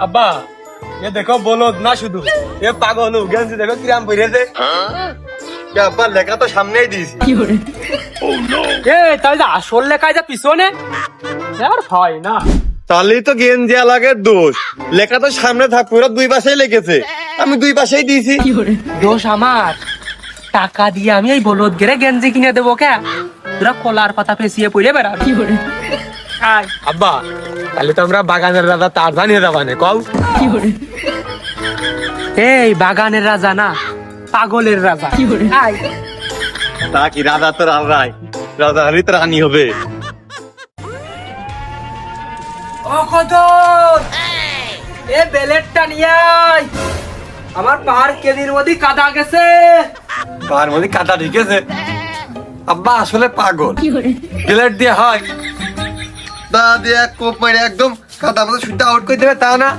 আব্বা এ দেখো বলদ না শুধু এ পাগল গেঞ্জি দেখো কিরাম পরেছে। আব্বা লেখা তো সামনেই দিয়েছি। এ তাহলে আসল লেখা যা পিছনে আর হয় না। তাহলেই তো গেঞ্জি লাগে দোষ, লেখা তো সামনে থাকবে, ওরা দুই পাশেই লিখেছে, আমি দুই পাশেই দিয়েছি। দোষ আমার, টাকা দিয়ে আমি এই বলদ গেরে গেঞ্জি কিনে দেবো কে? তোরা কলার পাতা পেঁচিয়ে পড়ে বেড়াবি। আব্বা তাহলে তো আমরা বাগানের রাজা টারজান হয়ে যাবানে কও। এই বাগানের রাজা না, পাগলের রাজা। আয়। তা কি রাজা তো রাজাই, রাজা হারি তো রানী হবে। ও কদর, এ বেলেটটা নিয়ে আয়, আমার পাহাড় কেদির মধ্যে কাদা গেছে। পাহাড় মধ্যে কাদা ঢুকেছে। আব্বা আসলে পাগল, গিলেট দিয়ে হয় দা দিয়ে কোপ মারে একদম কাদা মধ্যে শুদ্ধ আউট করে দেবে তা না।